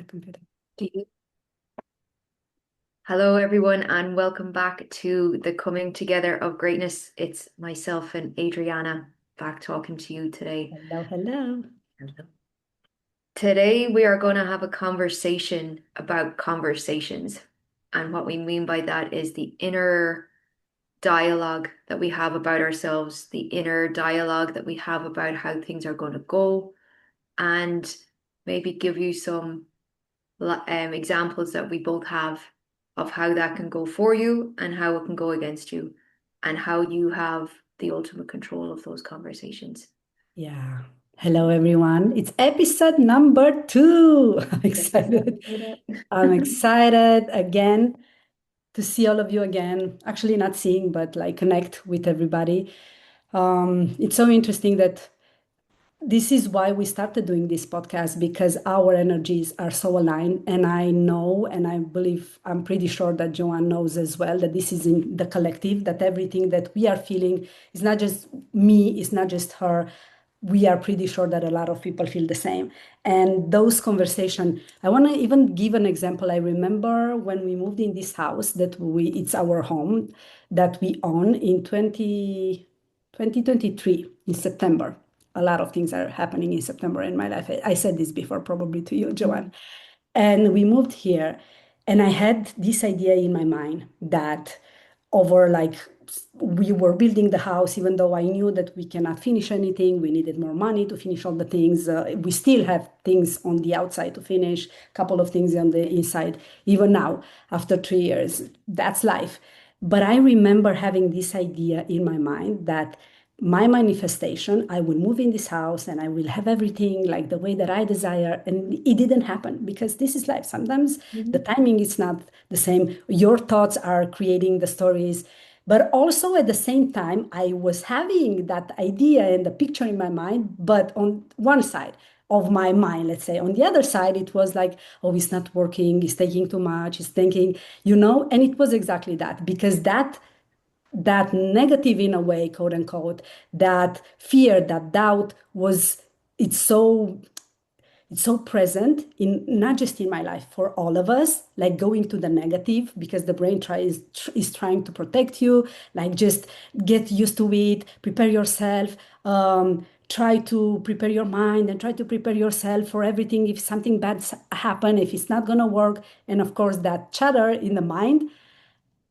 computer. Hello, everyone, and welcome back to the Coming Together of Greatness. It's myself and Adriana back talking to you today. Hello, hello. Hello. Today, we are going to have a conversation about conversations. And what we mean by that is the inner dialogue that we have about ourselves, the inner dialogue that we have about how things are going to go, and maybe give you some examples that we both have of how that can go for you and how it can go against you, and how you have the ultimate control of those conversations. Yeah. Hello, everyone. It's episode number 2. I'm excited. I'm excited again to see all of you again. Actually, not seeing, but like connect with everybody. It's so interesting that this is why we started doing this podcast because our energies are so aligned. And I know, and I believe, I'm pretty sure that Joanne knows as well, that this is in the collective, that everything that we are feeling is not just me, it's not just her. We are pretty sure that a lot of people feel the same. And those conversations, I want to even give an example. I remember when we moved in this house it's our home that we own in 2023 in September. A lot of things are happening in September in my life. I said this before, probably to you, Joanne. And we moved here, and I had this idea in my mind that over like we were building the house, even though I knew that we cannot finish anything, we needed more money to finish all the things. We still have things on the outside to finish, a couple of things on the inside, even now, after 3 years. That's life. But I remember having this idea in my mind that my manifestation, I will move in this house and I will have everything like the way that I desire. And it didn't happen because this is life. Sometimes the Mhm. timing is not the same. Your thoughts are creating the stories. But also at the same time, I was having that idea and the picture in my mind, but on one side of my mind, let's say. On the other side, it was like, oh, it's not working, it's taking too much, it's thinking, and it was exactly that because that negative in a way, quote unquote, that fear, that doubt was it's so it's so present in not just in my life for all of us, like going to the negative because the brain is trying to protect you, like just get used to it, prepare yourself, try to prepare your mind and try to prepare yourself for everything if something bad happen, if it's not going to work. And of course that chatter in the mind,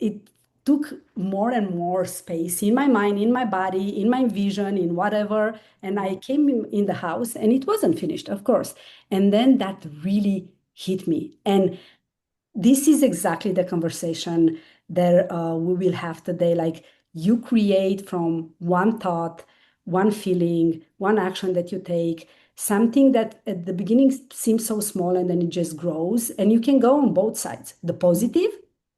it took more and more space in my mind, in my body, in my vision, in whatever. And I came in the house and it wasn't finished, of course. And then that really hit me. And this is exactly the conversation that we will have today. Like you create from one thought, one feeling, one action that you take, something that at the beginning seems so small and then it just grows. And you can go on both sides, the positive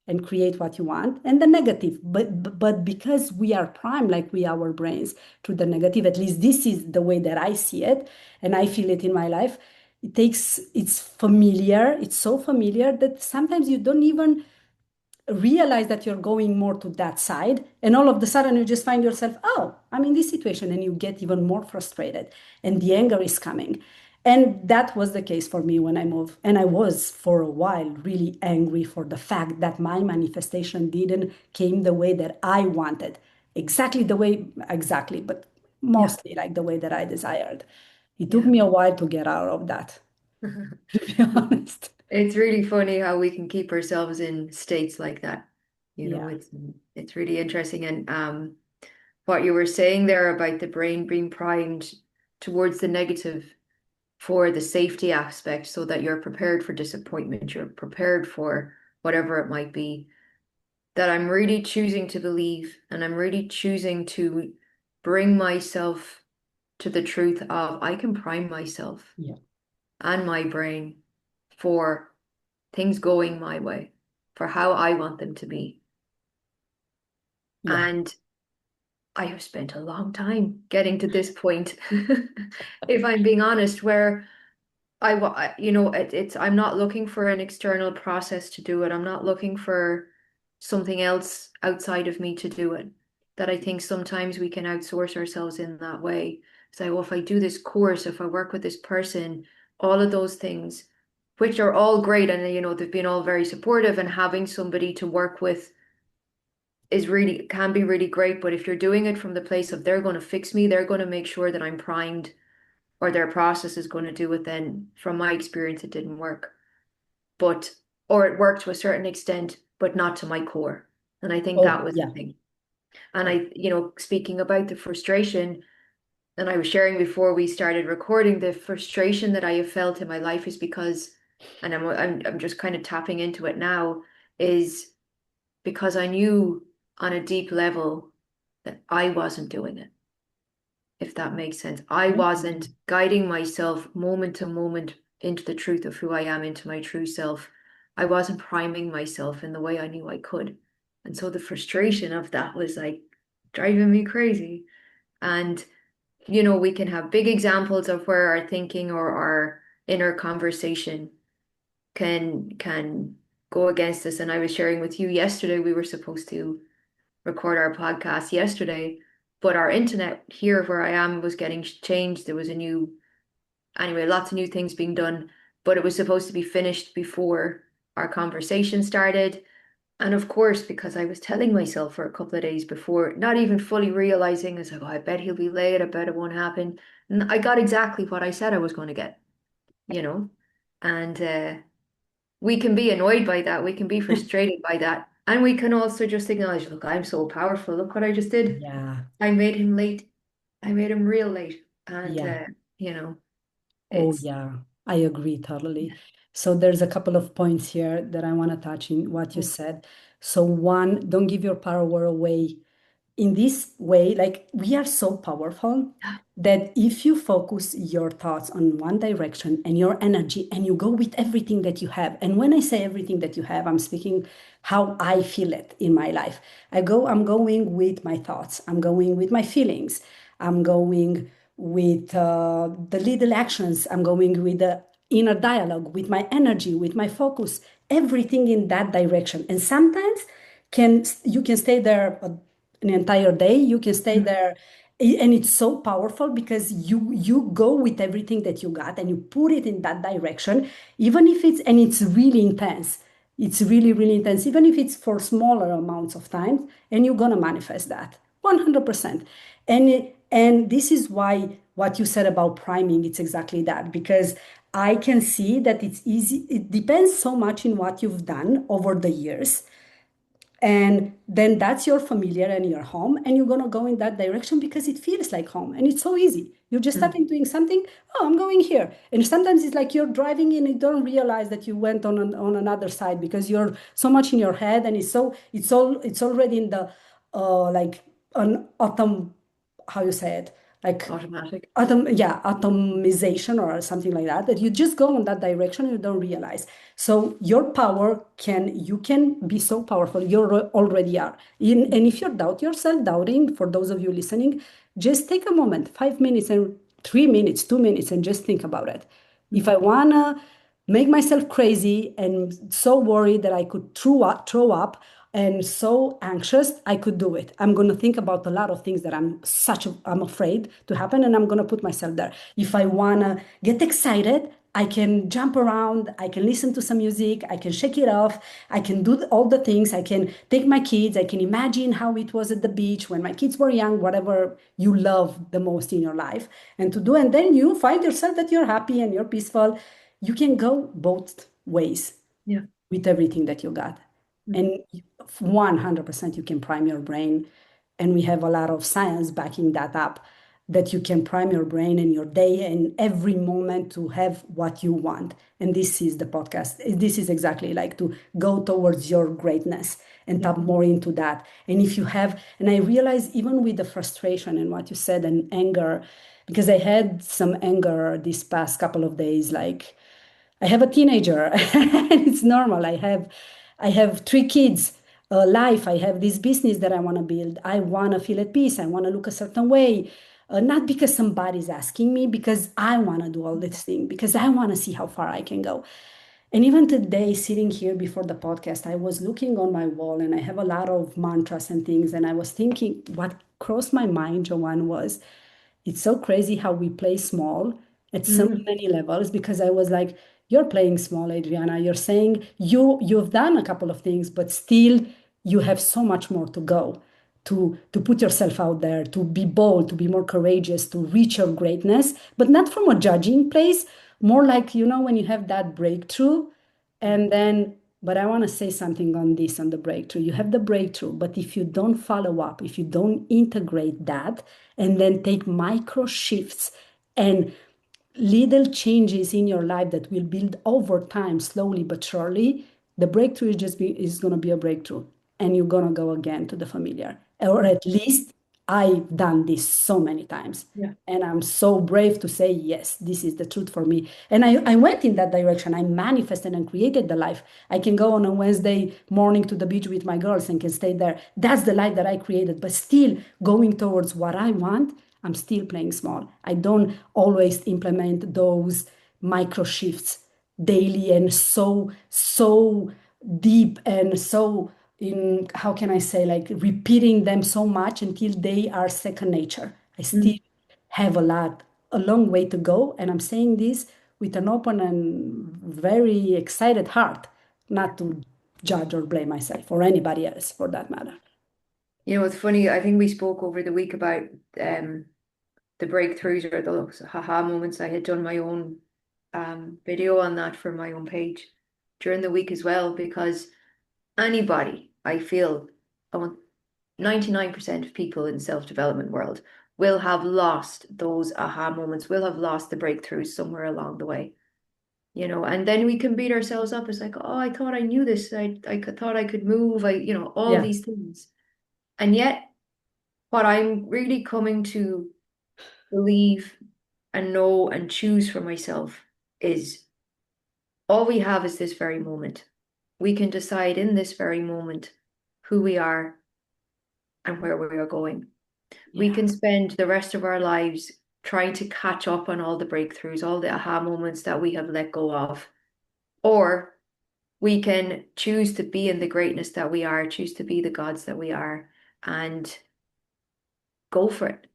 and create what you want, and the negative. But because we are primed, like we our brains, through the negative, at least this is the way that I see it, and I feel it in my life. It's familiar. It's so familiar that sometimes you don't even realize that you're going more to that side, and all of a sudden you just find yourself, oh, I'm in this situation, and you get even more frustrated and the anger is coming. And that was the case for me when I moved, and I was for a while really angry for the fact that my manifestation didn't came the way that I wanted, exactly, but Yeah. mostly like the way that I desired. It took me a while to get out of that, Yeah. to be honest. It's really funny how we can keep ourselves in states like that. Yeah. It's really interesting. And what you were saying there about the brain being primed towards the negative for the safety aspect so that you're prepared for disappointment, you're prepared for whatever it might be, that I'm really choosing to believe, and I'm really choosing to bring myself to the truth of I can prime myself Yeah. and my brain for things going my way, for how I want them to be. Yeah. And I have spent a long time getting to this point, if I'm being honest, where I'm not looking for an external process to do it. I'm not looking for something else outside of me to do it. That I think sometimes we can outsource ourselves in that way. Say, well, if I do this course, if I work with this person, all of those things which are all great, and they've been all very supportive, and having somebody to work with is really can be really great. But if you're doing it from the place of they're going to fix me, they're going to make sure that I'm primed, or their process is going to do it, then from my experience it didn't work. But or it worked to a certain extent, but not to my core. And I think that Oh, was the yeah. thing. And speaking about the frustration, and I was sharing before we started recording, the frustration that I have felt in my life is because, and I'm just kind of tapping into it now, is because I knew on a deep level that I wasn't doing it, if that makes sense. I Yeah. wasn't guiding myself moment to moment into the truth of who I am, into my true self. I wasn't priming myself in the way I knew I could. And so the frustration of that was like driving me crazy. And we can have big examples of where our thinking or our inner conversation can go against us. And I was sharing with you yesterday, we were supposed to record our podcast yesterday, but our internet here where I am was getting changed. There was anyway, lots of new things being done, but it was supposed to be finished before our conversation started. And of course, because I was telling myself for a couple of days before, not even fully realizing, I was like, oh, I bet he'll be late. I bet it won't happen. And I got exactly what I said I was going to get, you know? And we can be annoyed by that. We can be frustrated by that. And we can also just acknowledge, look, I'm so powerful. Look what I just did. Yeah. I made him late. I made him real late. And, Yeah. you know, Oh, it's, yeah, I agree totally. So there's a couple of points here that I want to touch in what you said. So one, don't give your power away in this way. Like we are so powerful that if you focus your thoughts on one direction and your energy and you go with everything that you have, and when I say everything that you have, I'm speaking how I feel it in my life. I'm going with my thoughts, I'm going with my feelings, I'm going with the little actions, I'm going with the inner dialogue, with my energy, with my focus, everything in that direction. And sometimes you can stay there an entire day, you can stay there, and it's so powerful because you go with everything that you got and you put it in that direction, even if it's really intense. It's really, really intense, even if it's for smaller amounts of time, and you're gonna manifest that 100%. And this is why what you said about priming, it's exactly that, because I can see that it's easy. It depends so much in what you've done over the years, and then that's your familiar and your home, and you're going to go in that direction because it feels like home and it's so easy. You're just mm, starting doing something. Oh, I'm going here. And sometimes it's like you're driving and you don't realize that you went on another side because you're so much in your head, and it's already in the like an autumn, how you say it, like automatic. atomization or something like that, that you just go in that direction and you don't realize. So your power you can be so powerful. You already are. And if you doubt yourself, doubting, for those of you listening, just take a moment, 5 minutes and 3 minutes, 2 minutes, and just think about it. If Mm, I wanna make myself crazy and so worried that I could throw up and so anxious, I could do it. I'm going to think about a lot of things that I'm afraid to happen, and I'm going to put myself there. If I want to get excited, I can jump around, I can listen to some music, I can shake it off, I can do all the things, I can take my kids, I can imagine how it was at the beach when my kids were young, whatever you love the most in your life, and to do, and then you find yourself that you're happy and you're peaceful. You can go both ways yeah. with everything that you got. Mm, And 100% you can prime your brain. And we have a lot of science backing that up, that you can prime your brain and your day and every moment to have what you want. And this is the podcast. This is exactly like to go towards your greatness and yeah. tap more into that. And if you have, and I realize even with the frustration and what you said and anger, because I had some anger these past couple of days, like I have a teenager, and it's normal. I have 3 kids, life. I have this business that I want to build. I want to feel at peace. I want to look a certain way, not because somebody's asking me, because I want to do all this thing, because I want to see how far I can go. And even today, sitting here before the podcast, I was looking on my wall, and I have a lot of mantras and things. And I was thinking, what crossed my mind, Joanne, was it's so crazy how we play small at so Mm, many levels, because I was like, you're playing small, Adriana. You're saying you've done a couple of things, but still you have so much more to go to put yourself out there, to be bold, to be more courageous, to reach your greatness, but not from a judging place, more like, when you have that breakthrough and then, but I want to say something on this, on the breakthrough. You have the breakthrough, but if you don't follow up, if you don't integrate that and then take micro shifts and little changes in your life that will build over time, slowly but surely, the breakthrough is going to be a breakthrough, and you're going to go again to the familiar. Or Mm. at least I've done this so many times. Yeah. And I'm so brave to say, yes, this is the truth for me. And I went in that direction. I manifested and created the life. I can go on a Wednesday morning to the beach with my girls and can stay there. That's the life that I created. But still going towards what I want, I'm still playing small. I don't always implement those micro shifts daily and so deep and so in, how can I say, like repeating them so much until they are second nature. I still Mm. have a long way to go. And I'm saying this with an open and very excited heart, not to judge or blame myself or anybody else for that matter. It's funny. I think we spoke over the week about the breakthroughs or the haha moments. I had done my own video on that for my own page during the week as well, because anybody, I feel, I want 99% of people in the self-development world will have lost those aha moments, will have lost the breakthroughs somewhere along the way. And then we can beat ourselves up. It's like, oh, I thought I knew this. Thought I could move. All Yeah. these things. And yet, what I'm really coming to believe and know and choose for myself is all we have is this very moment. We can decide in this very moment who we are and where we are going. We Yeah. can spend the rest of our lives trying to catch up on all the breakthroughs, all the aha moments that we have let go of. Or we can choose to be in the greatness that we are, choose to be the gods that we are, and go for it.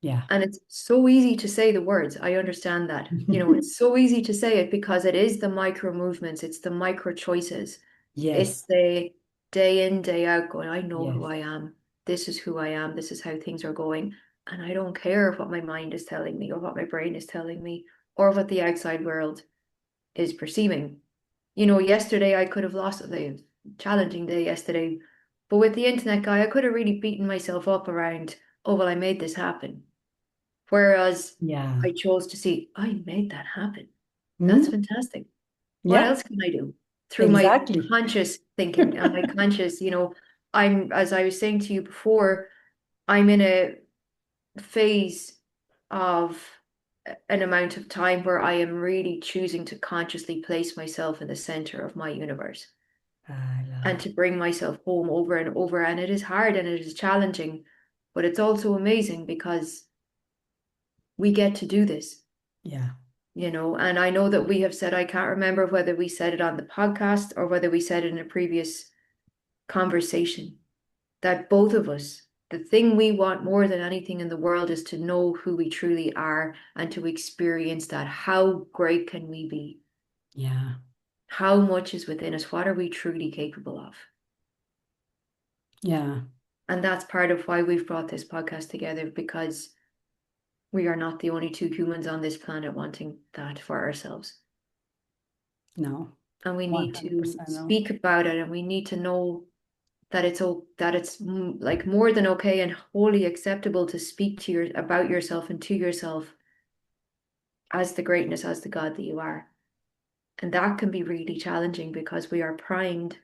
Yeah. And it's so easy to say the words. I understand that. It's so easy to say it because it is the micro movements, it's the micro choices. It's Yes. the day in, day out going, I know who Yes. I am. This is who I am. This is how things are going. And I don't care what my mind is telling me or what my brain is telling me or what the outside world is perceiving. Yesterday I could have lost a challenging day yesterday, but with the internet guy, I could have really beaten myself up around, oh, well, I made this happen. Whereas Yeah. I chose to see, I made that happen. That's Mm, fantastic. What yeah, else can I do? Through my exactly. conscious thinking and my conscious, as I was saying to you before, I'm in a phase of an amount of time where I am really choosing to consciously place myself in the center of my universe I and love. to bring myself home over and over. And it is hard and it is challenging, but it's also amazing because we get to do this. Yeah. And I know that we have said, I can't remember whether we said it on the podcast or whether we said it in a previous conversation, that both of us, the thing we want more than anything in the world is to know who we truly are and to experience that. How great can we be? Yeah. How much is within us? What are we truly capable of? Yeah. And that's part of why we've brought this podcast together, because we are not the only two humans on this planet wanting that for ourselves. No. And we need to 100% no. speak about it, and we need to know that it's like more than okay and wholly acceptable to speak to your about yourself and to yourself as the greatness, as the God that you are. And that can be really challenging because we are primed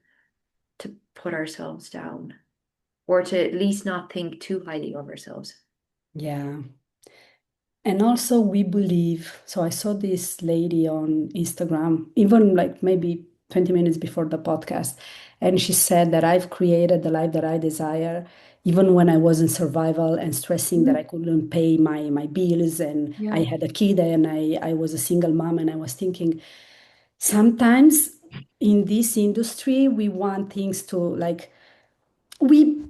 to put ourselves down or to at least not think too highly of ourselves. Yeah. And also, we believe. So I saw this lady on Instagram, even like maybe 20 minutes before the podcast, and she said that I've created the life that I desire, even when I was in survival and stressing that Mhm. I couldn't pay my bills, and I Yeah. had a kid, and I was a single mom, and I was thinking, sometimes in this industry, we want things to like we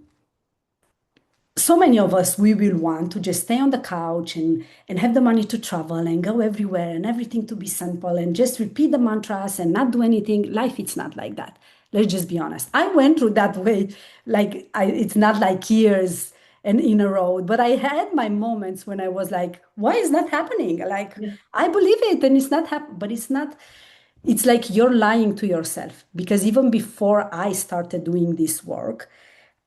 so many of us, we will want to just stay on the couch and have the money to travel and go everywhere and everything to be simple and just repeat the mantras and not do anything. Life, it's not like that. Let's just be honest. I went through that way. It's not like years and in a row, but I had my moments when I was like, why is that happening? Like, Yeah. I believe it and it's not happening, but it's not. It's like you're lying to yourself because even before I started doing this work,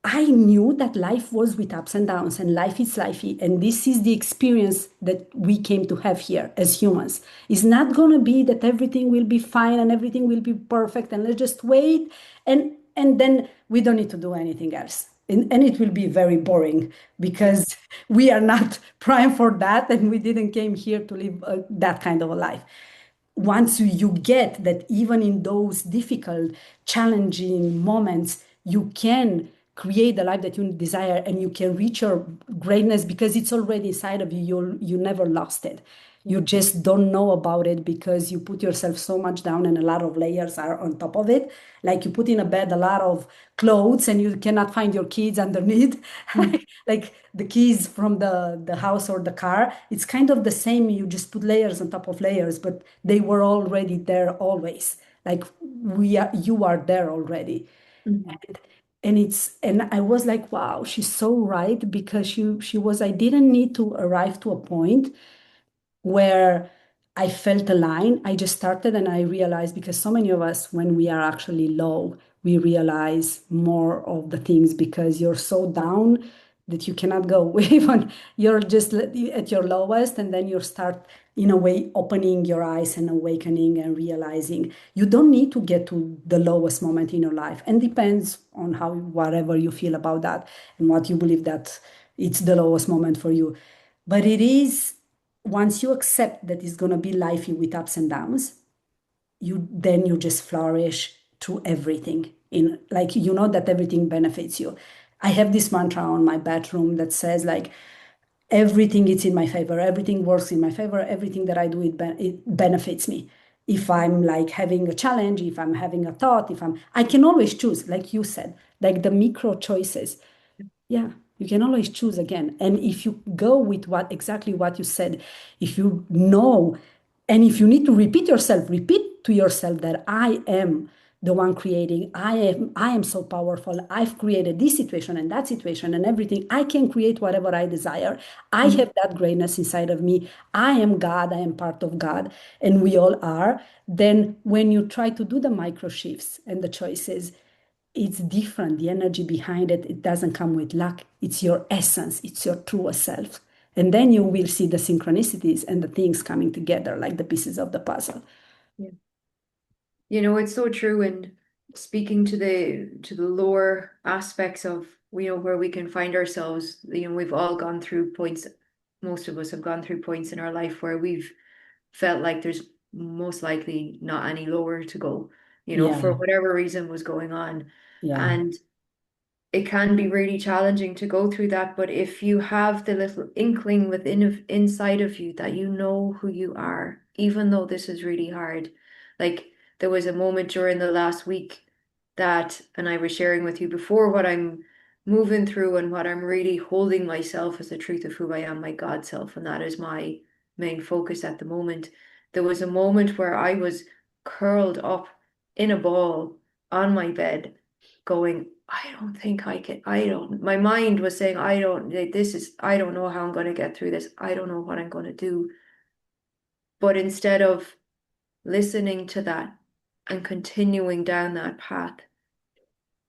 I knew that life was with ups and downs, and life is lifey. And this is the experience that we came to have here as humans. It's not going to be that everything will be fine and everything will be perfect, and let's just wait. And then we don't need to do anything else. And it will be very boring Yeah. because we are not primed for that, and we didn't came here to live that kind of a life. Once you get that even in those difficult, challenging moments, you can create the life that you desire and you can reach your greatness because it's already inside of you. You never lost it. You Yeah. just don't know about it because you put yourself so much down and a lot of layers are on top of it. Like you put in a bed a lot of clothes and you cannot find your keys underneath. Mm. Like the keys from the house or the car. It's kind of the same. You just put layers on top of layers, but they were already there always. Like you are there already. Mhm. And I was like, wow, she's so right because she was, I didn't need to arrive to a point where I felt a line. I just started and I realized because so many of us, when we are actually low, we realize more of the things because you're so down that you cannot go even you're just at your lowest, and then you start in a way opening your eyes and awakening and realizing you don't need to get to the lowest moment in your life, and depends on how whatever you feel about that and what you believe that it's the lowest moment for you. But it is, once you accept that it's going to be lifey with ups and downs, you just flourish through everything in, like, you know that everything benefits you. I have this mantra on my bathroom that says like everything is in my favor, everything works in my favor, everything that I do, it benefits me. If I'm like having a challenge, if I'm having a thought, if I can always choose, like you said, like the micro choices. Yeah, you can always choose again. And if you go with what exactly what you said, if you know, and if you need to repeat yourself, repeat to yourself that I am the one creating. I am so powerful. I've created this situation and that situation and everything. I can create whatever I desire. I Mm. have that greatness inside of me. I am God. I am part of God. And we all are. Then when you try to do the micro shifts and the choices, it's different. The energy behind it, it doesn't come with luck. It's your essence, it's your true self. And then you will see the synchronicities and the things coming together like the pieces of the puzzle. Yeah. It's so true. And speaking to the lower aspects of, where we can find ourselves, we've all gone through points, most of us have gone through points in our life where we've felt like there's most likely not any lower to go, for Yeah, whatever reason was going on. yeah, And it can be really challenging to go through that. But if you have the little inkling inside of you that you know who you are, even though this is really hard, like there was a moment during the last week that, and I was sharing with you before, what I'm moving through and what I'm really holding myself as the truth of who I am, my God self, and that is my main focus at the moment. There was a moment where I was curled up in a ball on my bed going, I don't think I can, I don't, my mind was saying, I don't know how I'm going to get through this. I don't know what I'm going to do. But instead of listening to that and continuing down that path,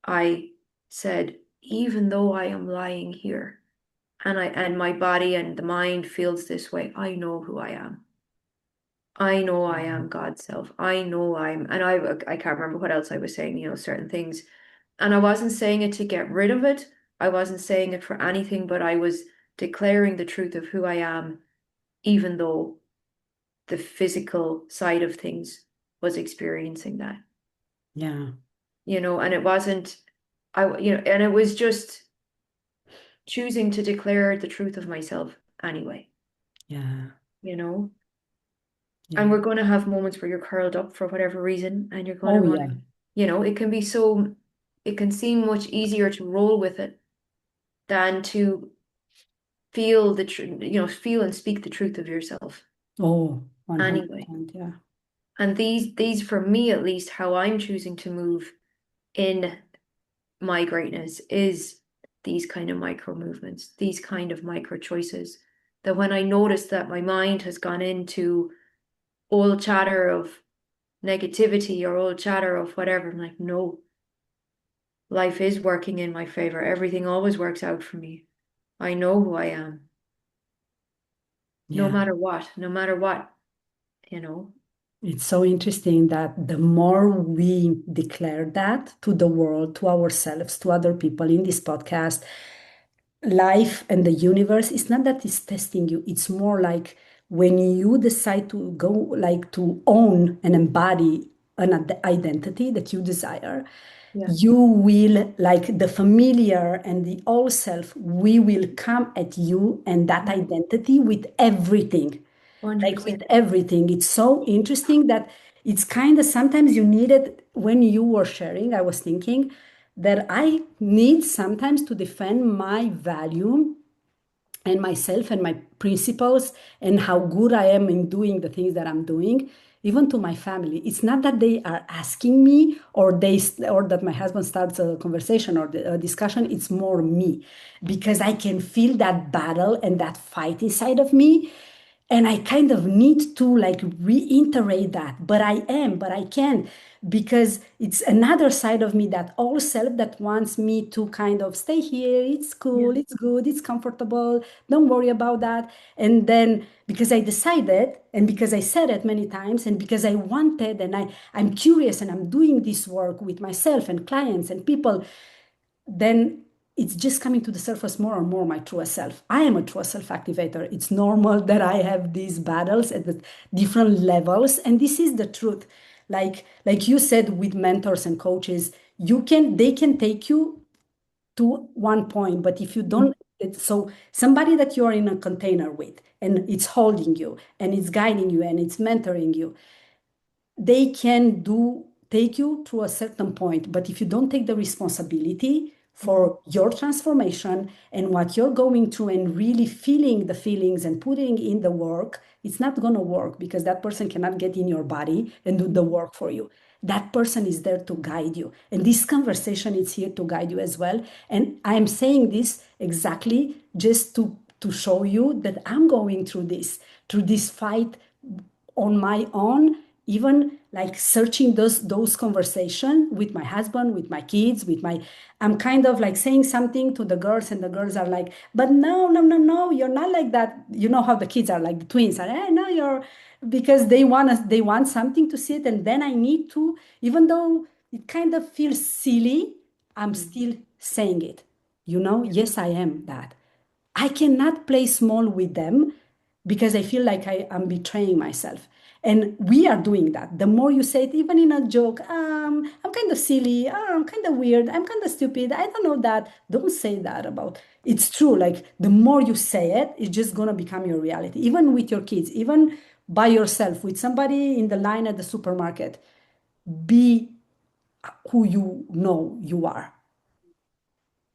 I said, even though I am lying here and my body and the mind feels this way, I know who I am. I know I am God's self. I know and I can't remember what else I was saying, certain things. And I wasn't saying it to get rid of it. I wasn't saying it for anything, but I was declaring the truth of who I am, even though the physical side of things was experiencing that, yeah, and it wasn't, and it was just choosing to declare the truth of myself anyway, yeah, you know. And yeah. we're going to have moments where you're curled up for whatever reason, and you're going to Oh, want yeah. to, it can seem much easier to roll with it than to feel the truth, feel and speak the truth of yourself Oh, anyway. 100%. Yeah. And these for me at least, how I'm choosing to move in my greatness is these kind of micro movements, these kind of micro choices. That when I notice that my mind has gone into old chatter of negativity or old chatter of whatever, I'm like, no, life is working in my favor. Everything always works out for me. I know who I am, Yeah. no matter what, you know. It's so interesting that the more we declare that to the world, to ourselves, to other people in this podcast, life and the universe, it's not that it's testing you. It's more like when you decide to go, like to own and embody an identity that you desire, Yeah. you will, like the familiar and the old self, we will come at you and that identity with everything, like with 100%. everything. It's so interesting that it's kind of sometimes you need it. When you were sharing, I was thinking that I need sometimes to defend my value and myself and my principles and how good I am in doing the things that I'm doing, even to my family. It's not that they are asking me or or that my husband starts a conversation or a discussion. It's more me because I can feel that battle and that fight inside of me, and I kind of need to like reiterate that, but I can't, because it's another side of me, that old self that wants me to kind of stay here. It's Yeah. cool, it's good, it's comfortable, don't worry about that. And then because I decided, and because I said it many times, and because I wanted, and I'm curious, and I'm doing this work with myself and clients and people, then it's just coming to the surface more and more, my truest self. I am a true self activator. It's normal that I have these battles at the different levels. And this is the truth. Like you said, with mentors and coaches, they can take you to one point, but if you Mhm. don't, so somebody that you're in a container with, and it's holding you and it's guiding you and it's mentoring you, they can take you to a certain point, but if you don't take the responsibility Mhm. for your transformation and what you're going through and really feeling the feelings and putting in the work, it's not going to work, because that person cannot get in your body and do the Mhm. work for you. That person is there to guide you, and this conversation is here to guide you as well. And I'm saying this exactly just to show you that I'm going through this fight on my own, even like searching those conversation with my husband, with my kids, with my, I'm kind of like saying something to the girls, and the girls are like, but no, no, no, no, you're not like that. You know how the kids are, like the twins are, hey, no, you're, because they want something to see it. And then I need to, even though it kind of feels silly, I'm Mhm. still saying it. Yeah. Yes, I am that. I cannot play small with them, because I feel like I am betraying myself. And we are doing that. The more you say it, even in a joke, I'm kind of silly, I'm kind of weird, I'm kind of stupid, I don't know that. Don't say that about. It's true. Like the more you say it, it's just gonna become your reality. Even with your kids, even by yourself, with somebody in the line at the supermarket, be who you know you are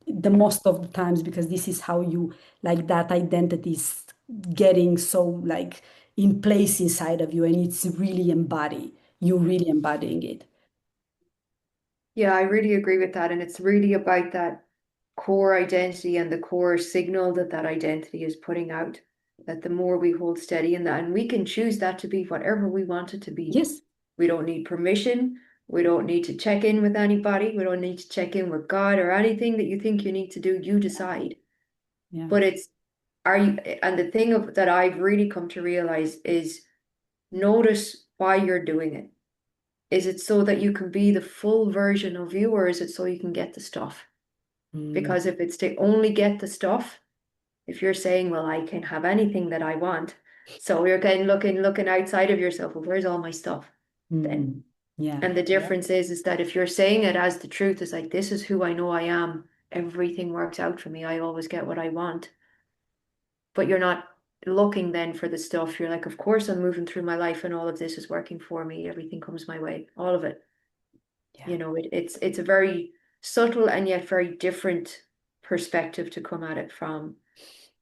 the most of the times, because this is how you, like, that identity is getting so like in place inside of you, and it's really you really embodying it. Yeah, I really agree with that. And it's really about that core identity and the core signal that that identity is putting out. That the more we hold steady in that, and we can choose that to be whatever we want it to be. Yes. We don't need permission. We don't need to check in with anybody. We don't need to check in with God or anything that you think you need to do. You decide. Yeah. But it's, are you, and the thing of that I've really come to realize is notice why you're doing it. Is it so that you can be the full version of you, or is it so you can get the stuff? Mm, Because if it's to only get the stuff, if you're saying, well, I can have anything that I want, so you're kind of looking outside of yourself, well, where's all my stuff then? mm, yeah. And the difference is that if you're saying it as the truth, is like, this is who I know I am, everything works out for me, I always get what I want. But you're not looking then for the stuff. You're like, of course I'm moving through my life and all of this is working for me. Everything comes my way, all of it. Yeah. It's a very subtle and yet very different perspective to come at it from.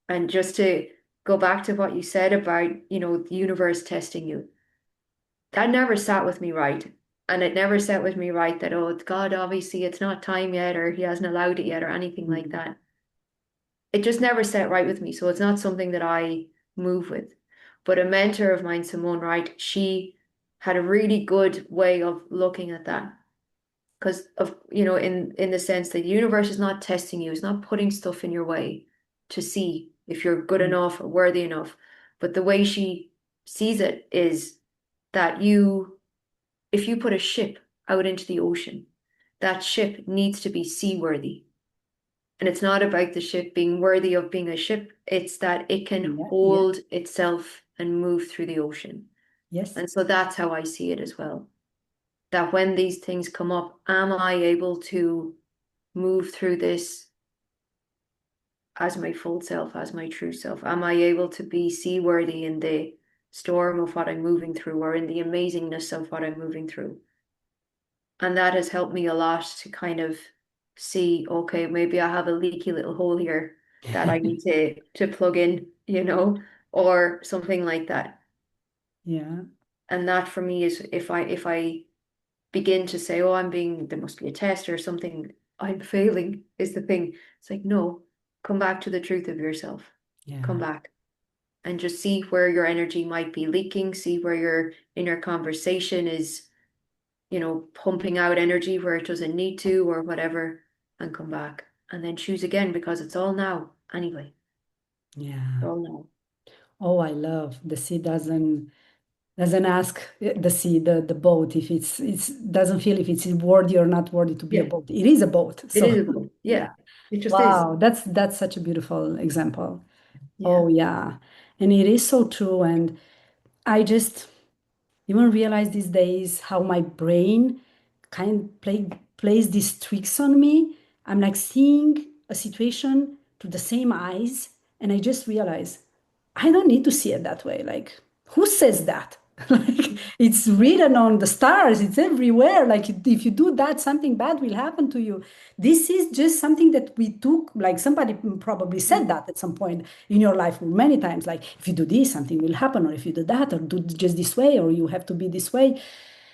And just to go back to what you said about, the universe testing you, that never sat with me right. And it never sat with me right that, oh, God, obviously it's not time yet, or he hasn't allowed it yet, or anything like Mm. that. It just never sat right with me. So it's not something that I move with. But a mentor of mine, Simone Wright, she had a really good way of looking at that. Because of, in the sense that the universe is not testing you, it's not putting stuff in your way to see if you're good Mm. enough or worthy enough. But the way she sees it is that if you put a ship out into the ocean, that ship needs to be seaworthy. And it's not about the ship being worthy of being a ship, it's that it can Yeah, yeah, hold itself and move through the ocean. yes, And so that's how I see it as well. That when these things come up, am I able to move through this as my full self, as my true self? Am I able to be seaworthy in the storm of what I'm moving through or in the amazingness of what I'm moving through? And that has helped me a lot to kind of see, okay, maybe I have a leaky little hole here that I need to plug in, or something like that. yeah, And that for me is if I begin to say, oh, there must be a test or something, I'm failing is the thing. It's like, no, come back to the truth of yourself. Come yeah, back and just see where your energy might be leaking, see where your inner conversation is, pumping out energy where it doesn't need to or whatever, and come back and then choose again because it's all now anyway. It's yeah. all now. Oh, I love the sea doesn't ask the sea, the boat, if it's doesn't feel if it's worthy or not worthy to be a Yeah, boat. It is a boat. it So is a boat. yeah. Yeah, it just is. Wow, that's such a beautiful example. Yeah. Oh yeah. And it is so true. And I just even realize these days how my brain plays these tricks on me. I'm like seeing a situation through the same eyes, and I just realize I don't need to see it that way. Like, who says that? Like, it's written on the stars, it's everywhere. Like, if you do that, something bad will happen to you. This is just something that we took, like, somebody probably said Mm. that at some point in your life many times. Like, if you do this, something will happen, or if you do that, or do just this way, or you have to be this way.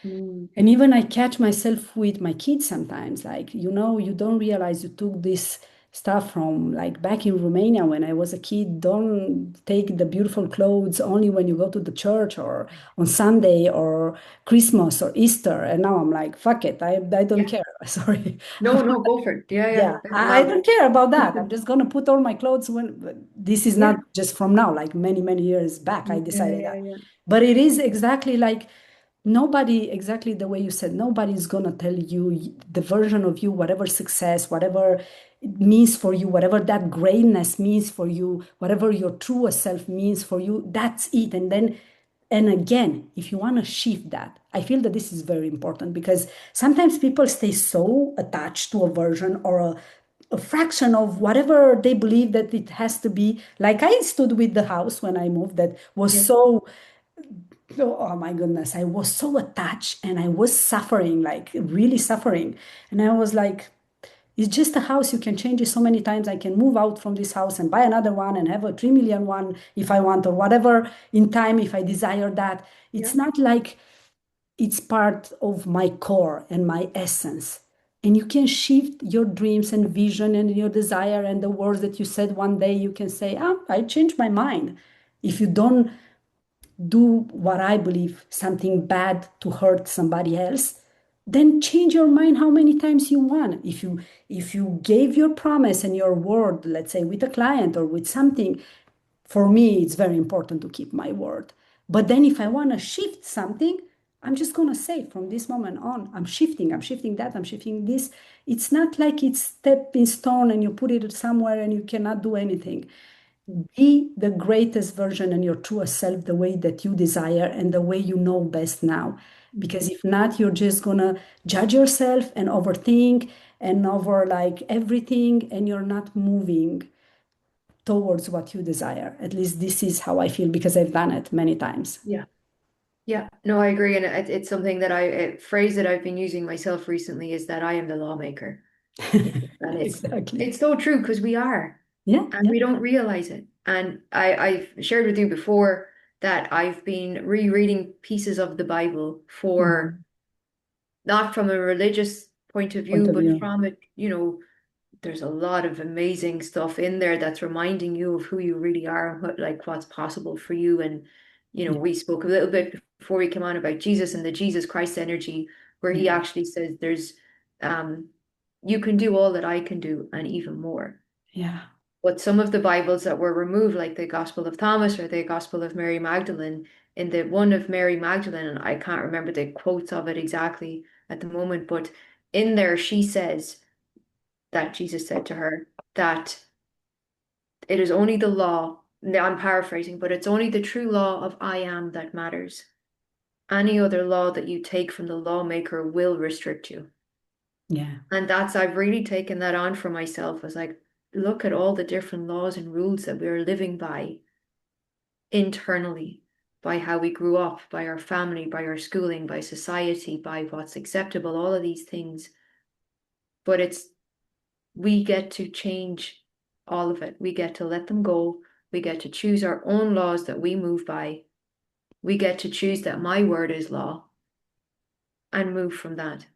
Mm. And even I catch myself with my kids sometimes, like, you don't realize you took this stuff from like back in Romania when I was a kid. Don't take the beautiful clothes only when you go to the church or on Sunday or Christmas or Easter. And now I'm like, fuck it, I don't Yeah. care. Sorry. No, no, go for it. Yeah, yeah. Yeah, It's I allowed. don't care about that. I'm just gonna put all my clothes when this is not Yeah. just from now, like many, many years back, I Yeah, decided yeah, that. yeah. But it is exactly like nobody, exactly the way you said, nobody's gonna tell you the version of you, whatever success, whatever it means for you, whatever that greatness means for you, whatever your truest self means for you, that's it. And then and again, if you want to shift that, I feel that this is very important because sometimes people stay so attached to a version or a fraction of whatever they believe that it has to be. Like I stood with the house when I moved that was Yeah. so, oh my goodness, I was so attached and I was suffering, like really suffering. And I was like, it's just a house. You can change it so many times. I can move out from this house and buy another one and have a 3 million one if I want or whatever in time if I desire that. It's Yeah. not like it's part of my core and my essence. And you can shift your dreams and vision and your desire and the words that you said one day, you can say, ah, I changed my mind. If you don't do what I believe, something bad to hurt somebody else, then change your mind how many times you want. If you gave your promise and your word, let's say with a client or with something, for me it's very important to keep my word. But then if I want to shift something, I'm just going to say from this moment on, I'm shifting that, I'm shifting this. It's not like it's step in stone and you put it somewhere and you cannot do anything. Mm. Be the greatest version and your truest self the way that you desire and the way you know best now. Because if not, you're just gonna judge yourself and overthink and over like everything, and you're not moving towards what you desire. At least this is how I feel because I've done it many times. Yeah. Yeah. No, I agree. And it's something that a phrase that I've been using myself recently is that I am the lawmaker. Yeah. And Exactly. it's so true because we are, Yeah, and yeah. we don't realize it. And I've shared with you before that I've been rereading pieces of the Bible for Mhm. not from a religious point of Point view, of but view. from it, there's a lot of amazing stuff in there that's reminding you of who you really are and what's possible for you. And Yeah, we spoke a little bit before we came on about Jesus and the Jesus Christ energy, where yeah, he actually says um you can do all that I can do and even more. yeah, But some of the Bibles that were removed, like the Gospel of Thomas or the Gospel of Mary Magdalene, in the one of Mary Magdalene, and I can't remember the quotes of it exactly at the moment, but in there she says that Jesus said to her that it is only the law, now I'm paraphrasing, but it's only the true law of I am that matters. Any other law that you take from the lawmaker will restrict you. yeah, And I've really taken that on for myself as like, look at all the different laws and rules that we're living by internally, by how we grew up, by our family, by our schooling, by society, by what's acceptable, all of these things. But we get to change all of it. We get to let them go. We get to choose our own laws that we move by. We get to choose that my word is law and move from that.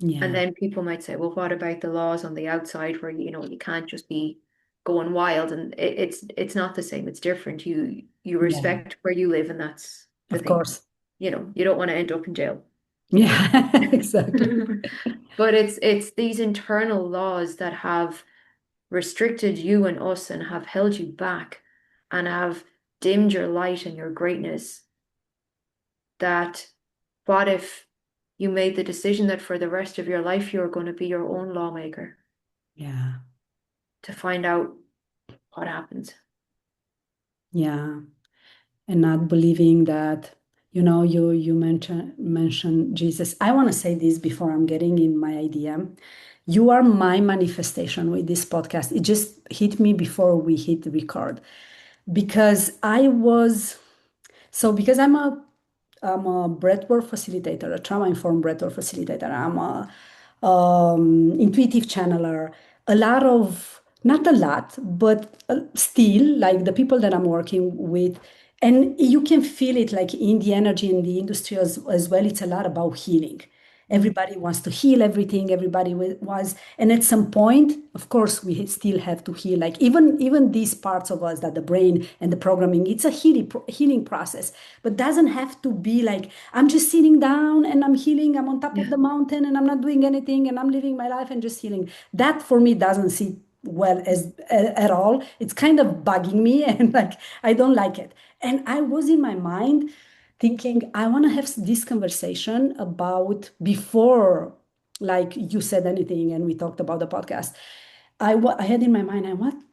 And yeah, then people might say, well, what about the laws on the outside where you can't just be going wild? And it's not the same. It's different. You yeah. respect where you live, and that's the Of thing. course. You don't want to end up in jail, you know. Yeah, exactly. But it's these internal laws that have restricted you and us and have held you back and have dimmed your light and your greatness. That what if you made the decision that for the rest of your life you're going to be your own lawmaker Yeah, to find out what happens? yeah. And not believing that, you mentioned Jesus. I want to say this before I'm getting in my idea. You are my manifestation with this podcast. It just hit me before we hit record because because I'm a breathwork facilitator, a trauma-informed breathwork facilitator. I'm a intuitive channeler. A lot of, not a lot, but still, like the people that I'm working with, and you can feel it like in the energy in the industry as well. It's a lot about healing. Mm. Everybody wants to heal everything. Everybody was, and at some point, of course, we still have to heal. Like even these parts of us that the brain and the programming, it's a healing process, but doesn't have to be like I'm just sitting down and I'm healing. I'm on top of Yeah. the mountain and I'm not doing anything and I'm living my life and just healing. That for me doesn't sit well at all. It's kind of bugging me and like I don't like it. And I was in my mind thinking I want to have this conversation about before like you said anything and we talked about the podcast. I had in my mind I want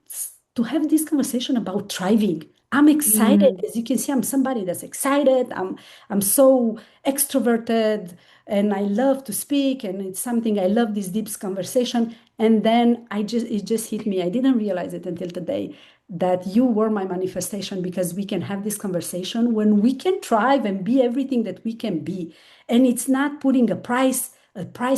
to have this conversation about thriving. I'm excited. Mm. As you can see, I'm somebody that's excited. I'm so extroverted and I love to speak and it's something I love this deep conversation. And then it just hit me. I didn't realize it until today that you were my manifestation because we can have this conversation when we can thrive and be everything that we can be. And it's not putting a price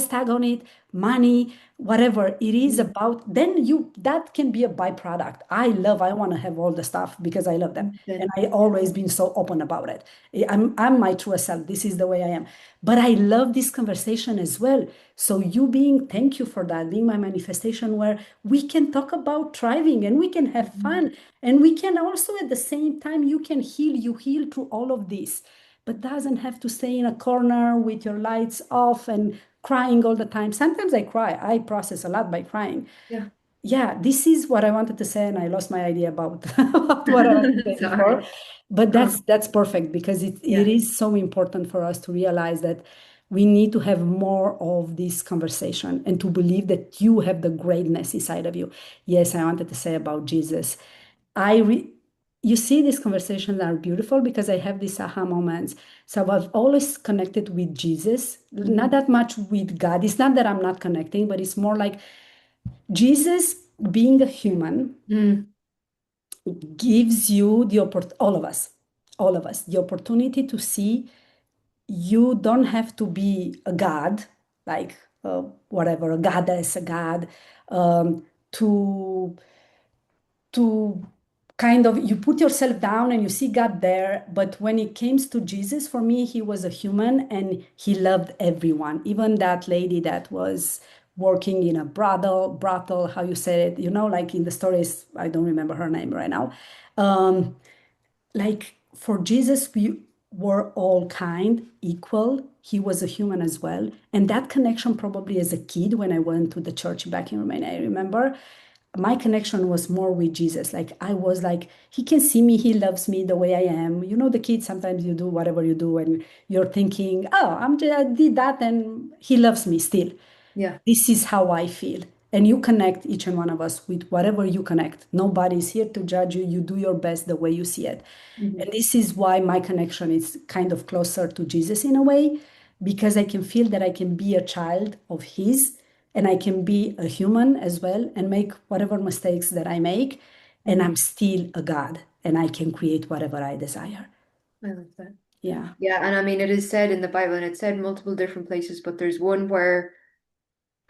tag on it, money, whatever it is Mm. about, then that can be a byproduct. I want to have all the stuff because I love them. And Then, I always been so open about it. I'm my true self. This is the way I am. But I love this conversation as well. So thank you for that, being my manifestation where we can talk about thriving and we can have mm, fun. And we can also at the same time, you heal through all of this but doesn't have to stay in a corner with your lights off and crying all the time. Sometimes I cry. I process a lot by crying. yeah. Yeah, this is what I wanted to say, and I lost my idea about, about what I wanted to say before. Sorry. But Oh, that's perfect because it yeah. is so important for us to realize that we need to have more of this conversation and to believe that you have the greatness inside of you. Yes, I wanted to say about Jesus. I re you see, these conversations are beautiful because I have these aha moments. So I've always connected with Jesus, not Mm. that much with God. It's not that I'm not connecting, but it's more like Jesus, being a human, Mm. gives you all of us, the opportunity to see you don't have to be a God. like whatever, a goddess, a god, um, to to kind of you put yourself down and you see God there. But when it came to Jesus, for me, he was a human and he loved everyone, even that lady that was working in a brothel, how you said it, like in the stories, I don't remember her name right now. Um, like for Jesus, we were all kind, equal. He was a human as well. And that connection, probably as a kid, when I went to the church back in Romania, I remember my connection was more with Jesus. Like I was like, he can see me, he loves me the way I am. The kids, sometimes you do whatever you do, and you're thinking, oh, I did that, and he loves me still. Yeah. This is how I feel. And you connect, each and one of us, with whatever you connect. Nobody's here to judge you. You do your best the way you see it. Hmm. And this is why my connection is kind of closer to Jesus in a way, because I can feel that I can be a child of His and I can be a human as well and make whatever mistakes that I make. And Hmm. I'm still a God and I can create whatever I desire. I like that. Yeah. Yeah, and I mean, it is said in the Bible, and it's said in multiple different places, but there's one where,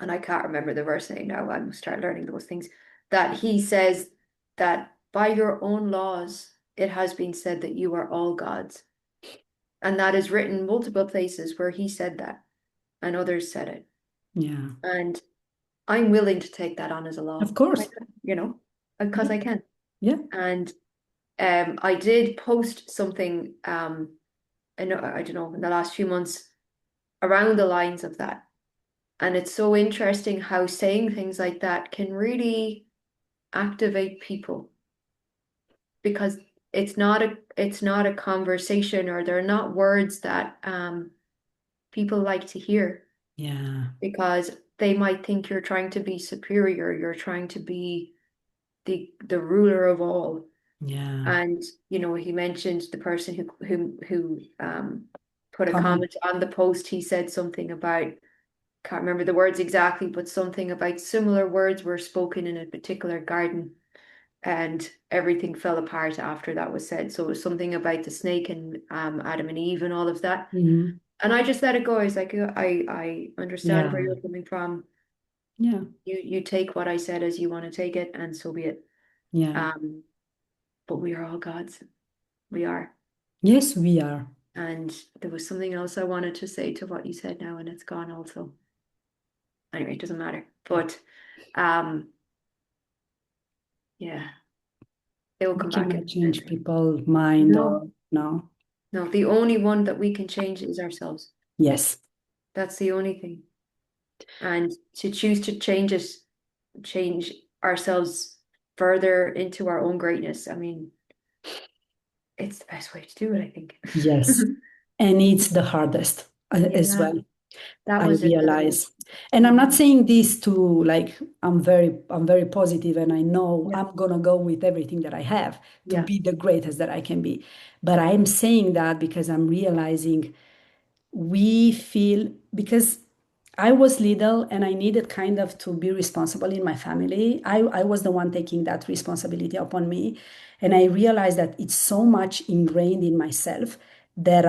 and I can't remember the verse name now, I must start learning those things, that he says that by your own laws, it has been said that you are all gods. And that is written multiple places where he said that, and others said it. Yeah. And I'm willing to take that on as a Of law, course. because Yeah. I can. Yeah. And I did post something, I don't know, in the last few months around the lines of that. And it's so interesting how saying things like that can really activate people because it's not a conversation, or they're not words that people like to hear, Yeah. because they might think you're trying to be superior, you're trying to be the ruler of all. Yeah. And he mentioned the person who put a Comment. comment on the post. He said something about, can't remember the words exactly, but something about similar words were spoken in a particular garden, and everything fell apart after that was said. So it was something about the snake and Adam and Eve and all of that. Hmm. And I just let it go. I was like, I understand where Yeah. you're coming from. Yeah. You take what I said as you want to take it, and so be it. Yeah. Um, but we are all gods. We are. Yes, we are. And there was something else I wanted to say to what you said now, and it's gone also. Anyway, it doesn't matter. But um, yeah, it will We come back cannot change eventually. people's mind No, or no. no, the only one that we can change is ourselves. Yes. That's the only thing. And to choose to change ourselves further into our own greatness, I mean, it's the best way to do it, I think. Yes. And it's the hardest as Yeah, well. that I was it. That it was. realize. And I'm not Mhm. saying this to like I'm very positive and I know Yeah, I'm gonna go with everything that I have to yeah, be the greatest that I can be. But I'm saying that because I'm realizing we feel because I was little and I needed kind of to be responsible in my family. I was the one taking that responsibility upon me. And I realized that it's so much ingrained in myself that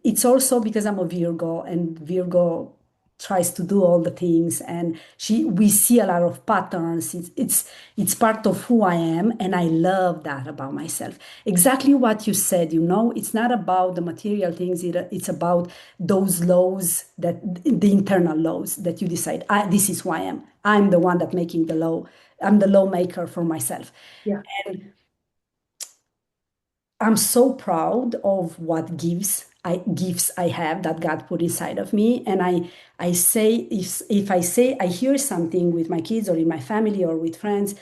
it's also because I'm a Virgo and Virgo tries to do all the things and we see a lot of patterns. It's part of who I am and I love that about myself. Exactly what you said, it's not about the material things, it's about those laws, that the internal laws that you decide, this is who I am. I'm the one that making the law. I'm the lawmaker for myself. yeah, And I'm so proud of what gifts I have that God put inside of me. And I say if I say I hear something with my kids or in my family or with friends,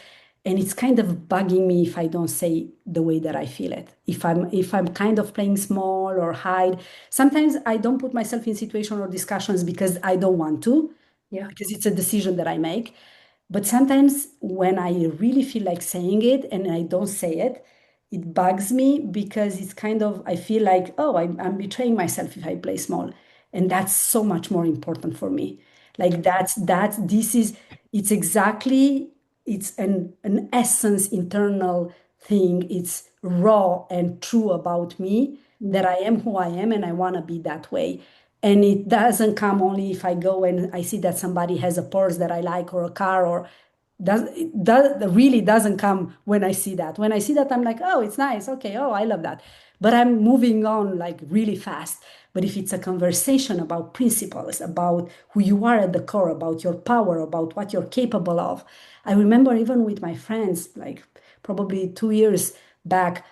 and it's kind of bugging me if I don't say the way that I feel it. If I'm kind of playing small or hide, sometimes I don't put myself in situation or discussions because I don't want to, yeah, because it's a decision that I make. But sometimes when I really feel like saying it and I don't say it, it bugs me because it's kind of, I feel like, oh, I'm betraying myself if I play small. And that's so much more important for me. Like it's exactly, it's an essence, internal thing. It's raw and true about me that mm, I am who I am and I want to be that way. And it doesn't come only if I go and I see that somebody has a purse that I like or a car or it really doesn't come when I see that. When I see that, I'm like, oh, it's nice. Okay. Oh, I love that. But I'm moving on like really fast. But if it's a conversation about principles, about who you are at the core, about your power, about what you're capable of, I remember even with my friends, like probably 2 years back,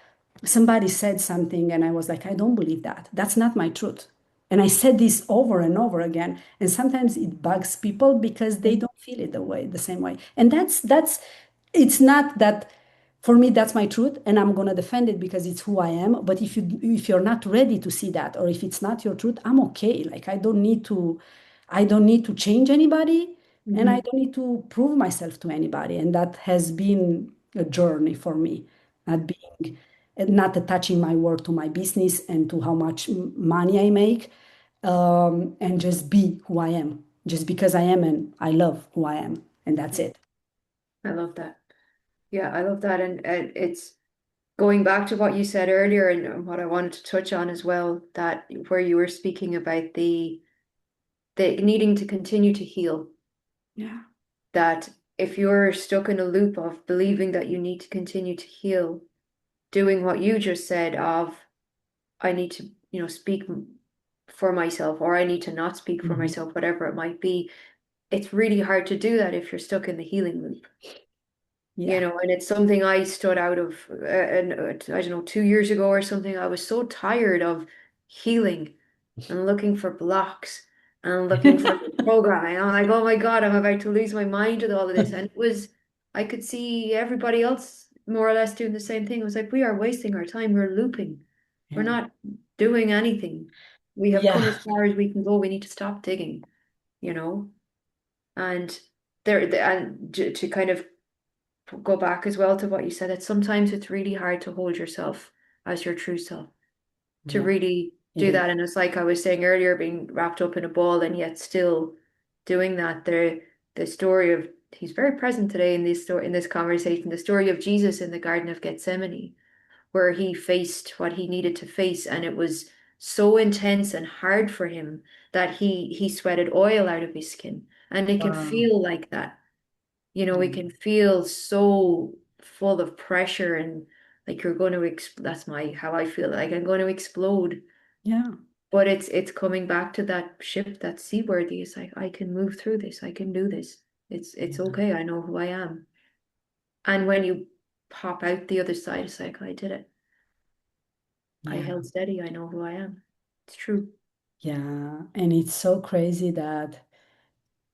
somebody said something and I was like, I don't believe that. That's not my truth. And I said this over and over again. And sometimes it bugs people because they don't feel it the same way. And that's it's not that for me that's my truth and I'm gonna defend it because it's who I am. But if you're not ready to see that or if it's not your truth, I'm okay. Like I don't need to change anybody and I Mhm. don't need to prove myself to anybody. And that has been a journey for me, not being not attaching my word to my business and to how much money I make, and just be who I am, just because I am and I love who I am, and that's it. I love that. Yeah, I love that. And it's going back to what you said earlier and what I wanted to touch on as well, that where you were speaking about the needing to continue to heal, Yeah, that if you're stuck in a loop of believing that you need to continue to heal, doing what you just said of I need to, speak for myself or I need to not speak for mhm, myself, whatever it might be, it's really hard to do that if you're stuck in the healing loop. yeah, And it's something I stood out of, and I don't know, 2 years ago or something. I was so tired of healing and looking for blocks and looking for programming. I'm like, oh my God, I'm about to lose my mind with all of this. And I could see everybody else more or less doing the same thing. It was like, we are wasting our time. We're looping. We're yeah, not doing anything. We have come yeah, as far as we can go. We need to stop digging, you know? And to kind of go back as well to what you said, that sometimes it's really hard to hold yourself as your true self, to yeah. really It do is. that. And it's like I was saying earlier, being wrapped up in a ball and yet still doing that. The story of he's very present today in this story, in this conversation, the story of Jesus in the Garden of Gethsemane, where he faced what he needed to face, and it was so intense and hard for him that he sweated oil out of his skin. And it can Wow. feel like that. We Yeah, can feel so full of pressure and like you're going to that's my how I feel, like I'm going to explode. yeah, But it's coming back to that ship that's seaworthy. It's like I can move through this, I can do this. It's yeah, okay, I know who I am. And when you pop out the other side, it's like I did it. I yeah, held steady, I know who I am. It's true. yeah. And it's so crazy that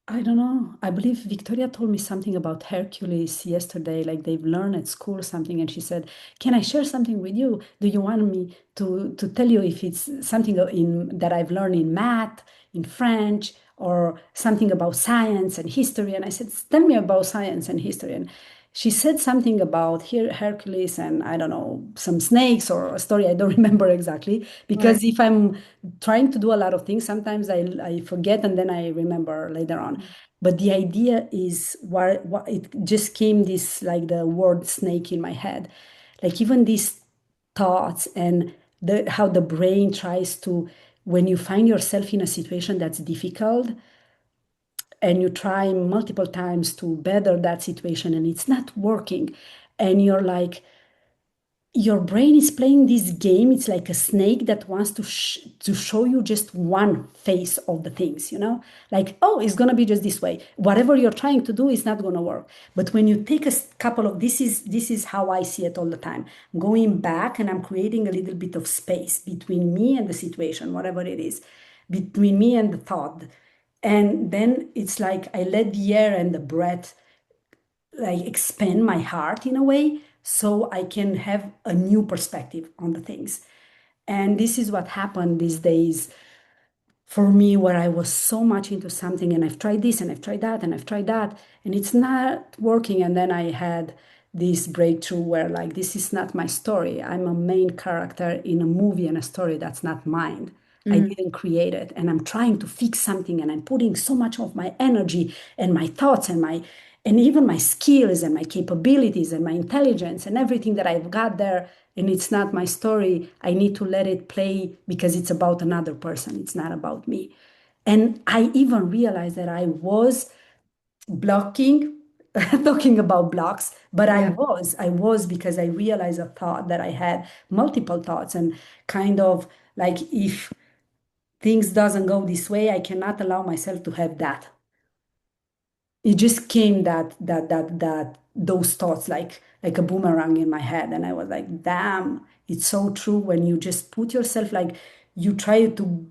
I don't know. I believe Victoria told me something about Hercules yesterday, like they've learned at school something, and she said, "Can I share something with you? Do you want me to tell you if it's something in that I've learned in math, in French, or something about science and history?" And I said, "Tell me about science and history." And she said something about here Hercules and I don't know, some snakes or a story I don't remember exactly because Right. if I'm trying to do a lot of things, sometimes I forget and then I remember later on. But the idea is what it just came this like the word snake in my head. Like even these thoughts and how the brain tries to, when you find yourself in a situation that's difficult and you try multiple times to better that situation and it's not working, and you're like, your brain is playing this game. It's like a snake that wants to show you just one face of the things, like, oh, it's going to be just this way. Whatever you're trying to do is not going to work. But when you take a couple of, this is how I see it all the time. I'm going back and I'm creating a little bit of space between me and the situation, whatever it is, between me and the thought. And then it's like I let the air and the breath like expand my heart in a way so I can have a new perspective on the things. And this is what happened these days for me, where I was so much into something and I've tried this and I've tried that and I've tried that and it's not working. And then I had this breakthrough where, like, this is not my story. I'm a main character in a movie and a story that's not mine. I Mm. didn't create it. And I'm trying to fix something and I'm putting so much of my energy and my thoughts and my and even my skills and my capabilities and my intelligence and everything that I've got there, and it's not my story, I need to let it play because it's about another person. It's not about me. And I even realized that I was blocking, talking about blocks, but Yeah. I was because I realized a thought that I had, multiple thoughts, and kind of like if things doesn't go this way, I cannot allow myself to have that. It just came that those thoughts like a boomerang in my head, and I was like, damn, it's so true. When you just put yourself like, you try to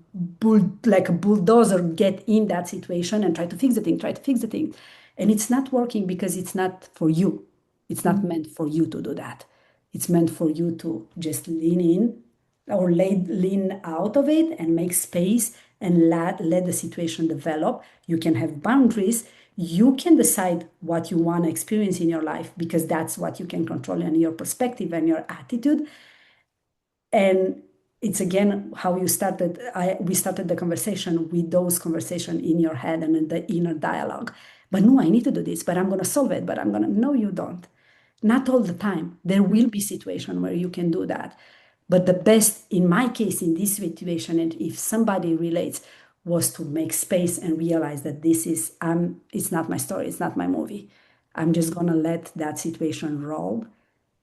like a bulldozer get in that situation and try to fix the thing, try to fix the thing, and it's not working because it's not for you. It's not Mhm. meant for you to do that. It's meant for you to just lean in or lean out of it and make space and let the situation develop. You can have boundaries. You can decide what you want to experience in your life because that's what you can control, and your perspective and your attitude. And it's again how you started. We started the conversation with those conversation in your head and in the inner dialogue. But no, I need to do this, but I'm going to solve it. But I'm going to, no, you don't. Not all the time. There will be situation where you can do that. But the best, in my case, in this situation, and if somebody relates, was to make space and realize that this is, it's not my story, it's not my movie. I'm just gonna let that situation roll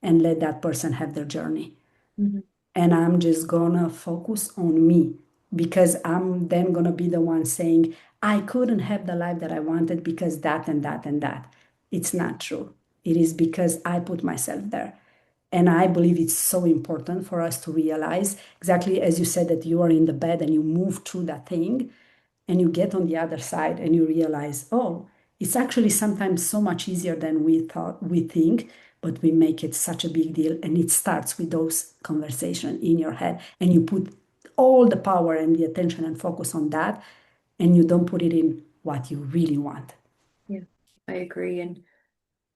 and let that person have their journey. Mhm. And I'm just gonna focus on me because I'm then gonna be the one saying, I couldn't have the life that I wanted because that and that and that. It's not true. It is because I put myself there. And I believe it's so important for us to realize, exactly as you said, that you are in the bed and you move through that thing and you get on the other side and you realize, oh, it's actually sometimes so much easier than we think, but we make it such a big deal. And it starts with those conversation in your head, and you put all the power and the attention and focus on that, and you don't put it in what you really want. Yeah, I agree. And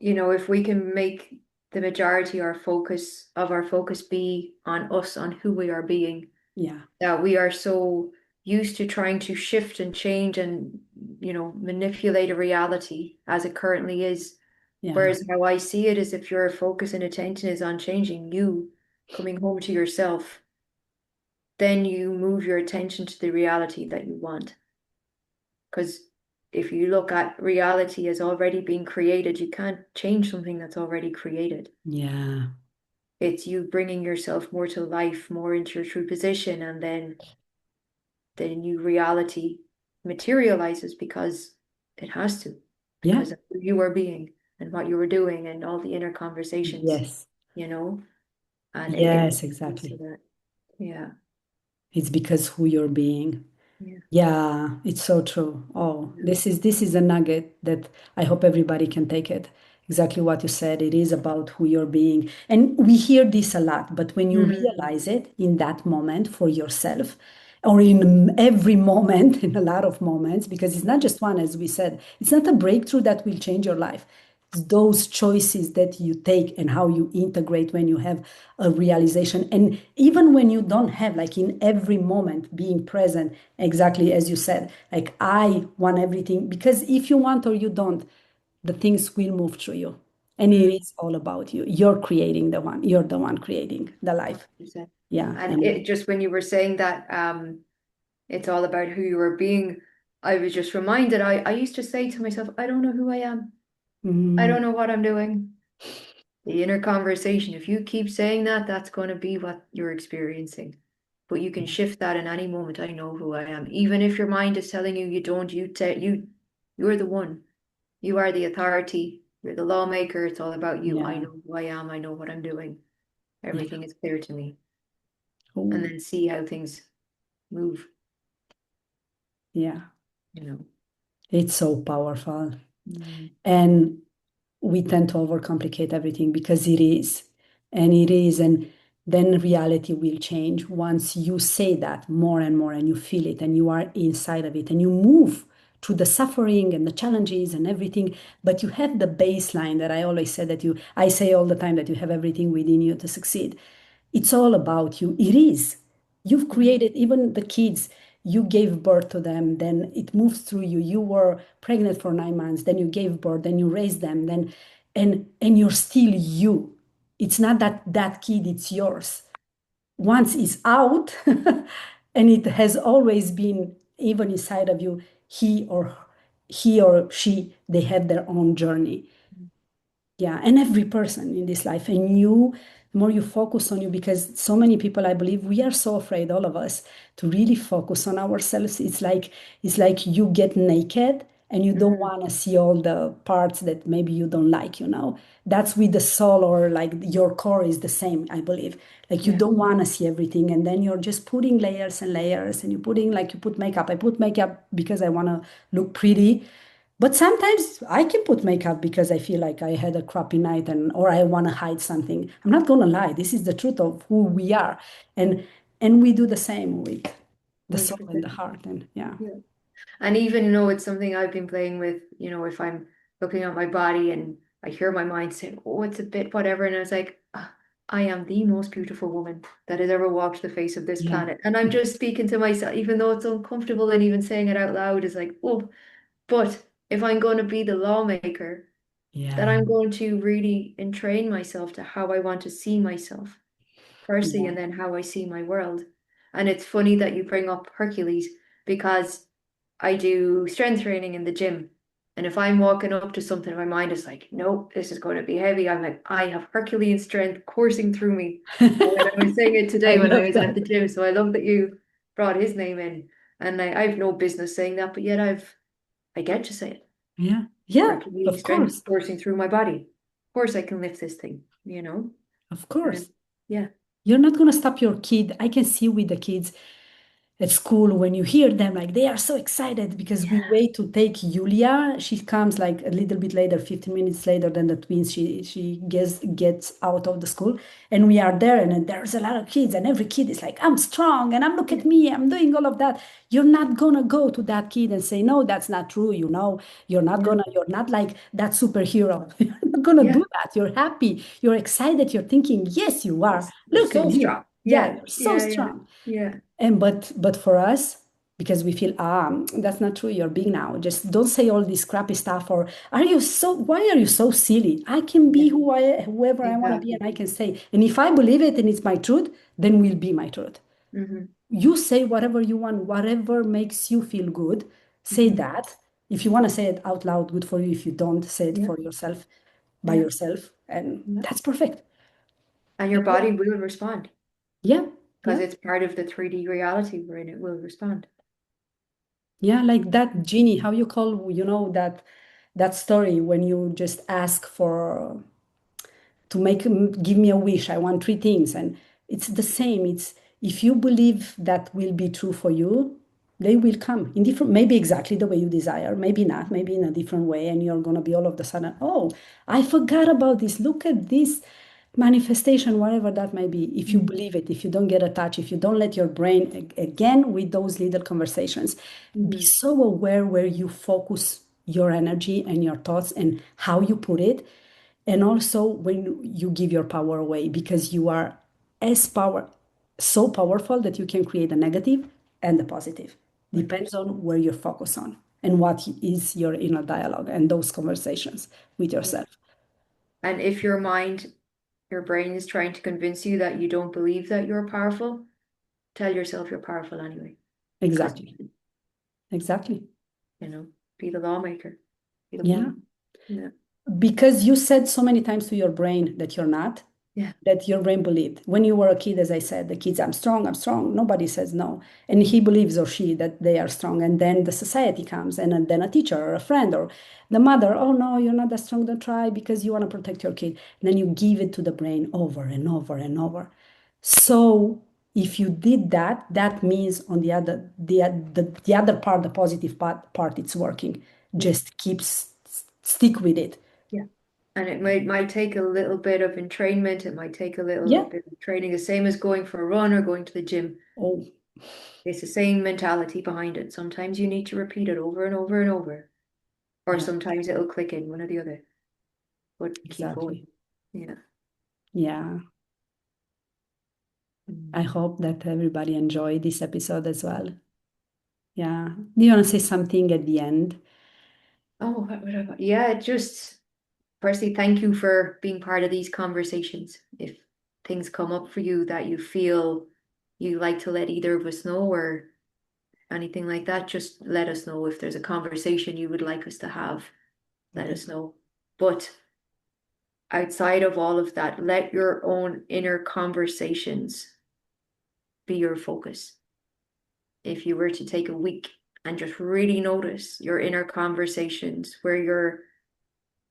if we can make the majority our focus be on us, on who we are being, Yeah, that we are so used to trying to shift and change and, manipulate a reality as it currently is. yeah, Whereas how I see it is if your focus and attention is on changing you, coming home to yourself, then you move your attention to the reality that you want. Because if you look at reality as already being created, you can't change something that's already created. yeah, It's you bringing yourself more to life, more into your true position, and then the new reality materializes because it has to, yeah, because of who you are being and what you were doing and all the inner conversations, yes, you know, and it yes, leads to exactly. that. Yeah, It's because who you're being. yeah, Yeah, it's so true. Oh, yeah. this is a nugget that I hope everybody can take it. Exactly what you said. It is about who you're being. And we hear this a lot, but when you Mhm. realize it in that moment for yourself, or in every moment, in a lot of moments, because it's not just one, as we said, it's not a breakthrough that will change your life. It's those choices that you take and how you integrate when you have a realization. And even when you don't have, like in every moment, being present, exactly as you said, like I want everything, because if you want or you don't, the things will move through you. And it Mm, is all about you. You're creating the one, you're the one creating the life. 100%. Yeah. And And it just when you were saying that, it's all about who you are being, I was just reminded, I used to say to myself, I don't know who I am. I mm, don't know what I'm doing. The inner conversation, if you keep saying that, that's going to be what you're experiencing. But you can shift that in any moment. I know who I am. Even if your mind is telling you you don't, you're the one. You are the authority. You're the lawmaker. It's all about you. I yeah. know who I am. I know what I'm doing. Yeah. Everything is clear to me. And Oh, then see how things move, yeah. you know. It's so powerful. Mm. And we tend to overcomplicate everything because it is. And it is. And then reality will change once you say that more and more and you feel it and you are inside of it and you move through the suffering and the challenges and everything. But you have the baseline that I always say that I say all the time that you have everything within you to succeed. It's all about you. It is. You've Mhm. created even the kids. you gave birth to them, then it moves through you. You were pregnant for 9 months, then you gave birth, then you raised them, then and you're still you. It's not that that kid, it's yours. Once it's out, and it has always been even inside of you, he or she, they have their own journey. Yeah, and every person in this life, and you, the more you focus on you, because so many people, I believe, we are so afraid, all of us, to really focus on ourselves. It's like you get naked and you don't Mhm. want to see all the parts that maybe you don't like, That's with the soul, or like your core is the same, I believe. Like you Yeah. don't want to see everything, and then you're just putting layers and layers, and you're putting, like, you put makeup. I put makeup because I want to look pretty, but sometimes I can put makeup because I feel like I had a crappy night, and or I want to hide something. I'm not gonna lie. This is the truth of who we are. And and we do the same with the soul and the 100%. heart. And yeah. Yeah. And even though it's something I've been playing with, if I'm looking at my body and I hear my mind saying, oh, it's a bit whatever. And I was like, "Ah, I am the most beautiful woman that has ever walked the face of this Yeah. planet." And I'm just speaking to myself, even though it's uncomfortable, and even saying it out loud is like, oh, but if I'm going to be the lawmaker, then Yeah. I'm going to really entrain myself to how I want to see myself, firstly, Yeah. and then how I see my world. And it's funny that you bring up Hercules, because I do strength training in the gym. And if I'm walking up to something, my mind is like, nope, this is going to be heavy. I'm like, I have Herculean strength coursing through me. And when I was saying it I today when I love was at that. the gym, so I love that you brought his name in. And I have no business saying that, but yet I get to say it. Yeah. Yeah. Herculean Of strength course. coursing through my body. Of course I can lift this thing. Of And course. yeah, You're not gonna stop your kid. I can see with the kids at school, when you hear them, like, they are so excited because we yeah, wait to take Yulia. She comes like a little bit later, 15 minutes later than the twins. She gets out of the school, and we are there, and then there's a lot of kids, and every kid is like, I'm strong, and I'm, look yeah, at me, I'm doing all of that. You're not gonna go to that kid and say, no, that's not true. yeah, You're not like that superhero. You're not gonna yeah. do that. You're happy, you're excited, you're thinking, yes, you are. Yes, you're Look so at you. strong. Yeah, Yeah, you're so yeah, yeah, strong. yeah, And but for us, because we feel, that's not true, you're big now. Just don't say all this crappy stuff. Or why are you so silly? I can yeah, be whoever I want to be, and exactly. I can say. And if I believe it and it's my truth, then will be my truth. Hmm. You say whatever you want, whatever makes you feel good. Say Hmm. that. If you want to say it out loud, good for you. If you don't, say it Yeah, for yourself, by yeah, yourself, and yeah. that's perfect. And your And yeah, body will respond yeah, because yeah. it's part of the 3D reality we're in. It will respond. Yeah, like that genie, how you call, that story when you just ask for to give me a wish. I want three things, and it's the same. It's if you believe that will be true for you, they will come in different, maybe exactly the way you desire, maybe not, maybe in a different way, and you're gonna be all of a sudden, oh, I forgot about this. Look at this manifestation, whatever that may be. If you Hmm. believe it, if you don't get attached, if you don't let your brain, again, with those little conversations, be Hmm. so aware where you focus your energy and your thoughts and how you put it, and also when you give your power away, because you are as power so powerful that you can create the negative and the positive. Depends 100%. on where you're focused on and what is your inner dialogue and those conversations with Yeah. yourself. And if your brain is trying to convince you that you don't believe that you're powerful, tell yourself you're powerful anyway. Because, Exactly. Exactly. you know, be the lawmaker, be the Yeah. woman. Yeah. Because you said so many times to your brain that you're not, Yeah. that your brain believed. When you were a kid, as I said, the kids, I'm strong, I'm strong. Nobody says no. And he believes, or she, that they are strong. And then the society comes, and then a teacher or a friend or the mother, oh no, you're not that strong, don't try, because you want to protect your kid. And then you give it to the brain over and over and over. So if you did that, that means on the other part, the positive part, it's working. Yeah. Just stick with it. Yeah. And it might take a little bit of entrainment. It might take a little Yeah. bit of training, the same as going for a run or going to the gym. Oh, It's the same mentality behind it. Sometimes you need to repeat it over and over and over, or yeah, sometimes it'll click in one or the other. But keep going. exactly. Yeah. Yeah. I Mm. hope that everybody enjoyed this episode as well. Yeah. Do you want to say something at the end? Oh, yeah, just firstly, thank you for being part of these conversations. If things come up for you that you feel you like to let either of us know or anything like that, just let us know. If there's a conversation you would like us to have, let Yeah. us know. But outside of all of that, let your own inner conversations be your focus. If you were to take a week and just really notice your inner conversations where you're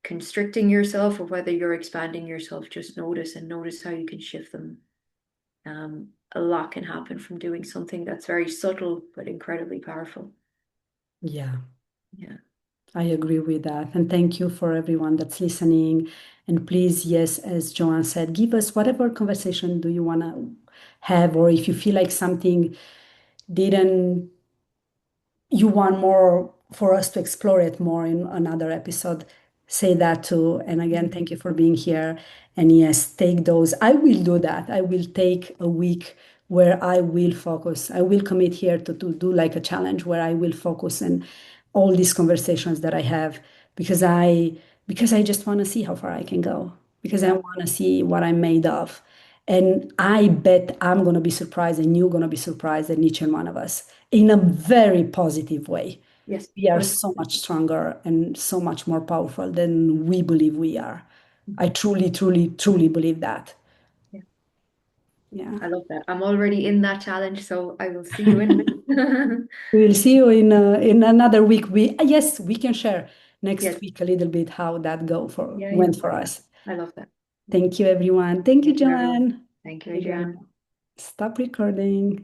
constricting yourself or whether you're expanding yourself, just notice and notice how you can shift them. A lot can happen from doing something that's very subtle but incredibly powerful. Yeah. Yeah. I agree with that. And thank you for everyone that's listening. And please, yes, as Joanne said, give us whatever conversation do you want to have, or if you feel like something didn't, you want more for us to explore it more in another episode, say that too. And again, Mhm. thank you for being here. And yes, take those. I will do that. I will take a week where I will focus. I will commit here to do like a challenge where I will focus on all these conversations that I have because I just want to see how far I can go, because I Yeah. want to see what I'm made of. And I bet I'm going to be surprised and you're going to be surprised at each and one of us in a very positive way. Yes. We are so 100%. much stronger and so much more powerful than we believe we are. I truly, truly, truly believe that. Yeah. Yeah. I love that. I'm already in that challenge, so I will see you in a bit. We will see you in another week. Yes, we can share next Yes. week a little bit how that go for Yeah, yeah. went for us. I love that. Thank you, everyone. Thank you, Thank you, everyone. Joanne. Thank you, Adriana. Adriana. Stop recording.